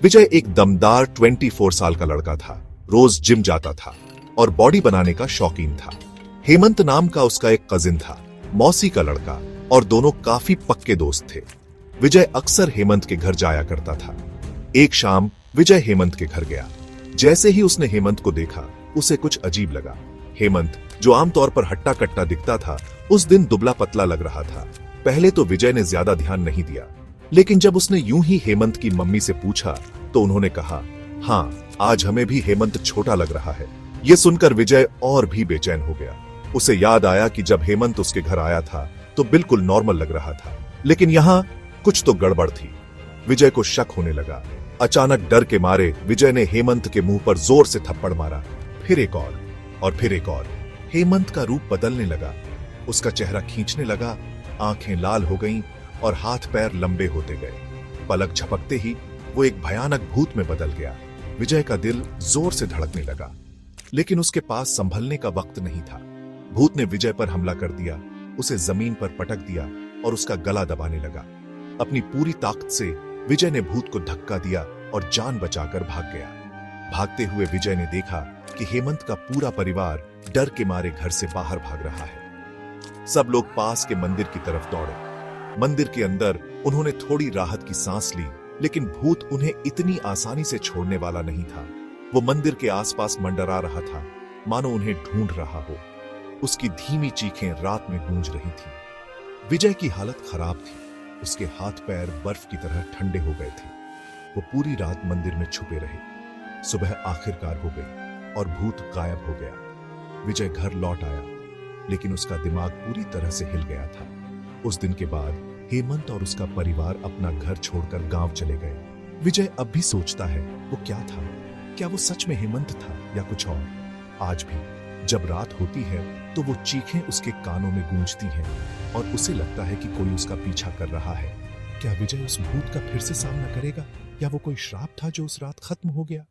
विजय एक दमदार 24 साल का लड़का था। रोज जिम जाता था और बॉडी बनाने का शौकीन था। हेमंत नाम का उसका एक कजिन था, मौसी का लड़का, और दोनों काफी पक्के दोस्त थे। विजय अक्सर हेमंत के घर जाया करता था। एक शाम विजय हेमंत के घर गया। जैसे ही उसने हेमंत को देखा, उसे कुछ अजीब लगा। हेमंत, जो आमतौर पर हट्टा कट्टा दिखता था, उस दिन दुबला पतला लग रहा था। पहले तो विजय ने ज्यादा ध्यान नहीं दिया, लेकिन जब उसने यूं ही हेमंत की मम्मी से पूछा तो उन्होंने कहा, हाँ, आज हमें भी हेमंत छोटा लग रहा है। यह सुनकर विजय और भी बेचैन हो गया। उसे याद आया कि जब हेमंत उसके घर आया था तो बिल्कुल नॉर्मल लग रहा था, लेकिन यहाँ कुछ तो गड़बड़ थी। विजय को शक होने लगा। अचानक डर के मारे विजय ने हेमंत के मुंह पर जोर से थप्पड़ मारा। फिर एक और फिर एक और। हेमंत का रूप बदलने लगा। उसका चेहरा खींचने लगा, आंखें लाल हो गईं और हाथ पैर लंबे होते गए। पलक झपकते ही वो एक भयानक भूत में बदल गया। विजय का दिल जोर से धड़कने लगा, लेकिन उसके पास संभलने का वक्त नहीं था। भूत ने विजय पर हमला कर दिया, उसे जमीन पर पटक दिया और उसका गला दबाने लगा। अपनी पूरी ताकत से विजय ने भूत को धक्का दिया और जान बचाकर भाग गया। भागते हुए विजय ने देखा कि हेमंत का पूरा परिवार डर के मारे घर से बाहर भाग रहा है। सब लोग पास के मंदिर की तरफ दौड़े। मंदिर के अंदर उन्होंने थोड़ी राहत की सांस ली, लेकिन भूत उन्हें इतनी आसानी से छोड़ने वाला नहीं था। वो मंदिर के आसपास मंडरा रहा था, मानो उन्हें ढूंढ रहा हो। उसकी धीमी चीखें रात में गूंज रही थी। विजय की हालत खराब थी। उसके हाथ पैर बर्फ की तरह ठंडे हो गए थे। वो पूरी रात मंदिर में छुपे रहे। सुबह आखिरकार हो गई और भूत गायब हो गया। विजय घर लौट आया, लेकिन उसका दिमाग पूरी तरह से हिल गया था। उस दिन के बाद हेमंत और उसका परिवार अपना घर छोड़कर गांव चले गए। विजय अब भी सोचता है, वो क्या था? क्या वो सच में हेमंत था या कुछ और? आज भी जब रात होती है तो वो चीखें उसके कानों में गूंजती हैं और उसे लगता है कि कोई उसका पीछा कर रहा है। क्या विजय उस भूत का फिर से सामना करेगा, या वो कोई श्राप था जो उस रात खत्म हो गया?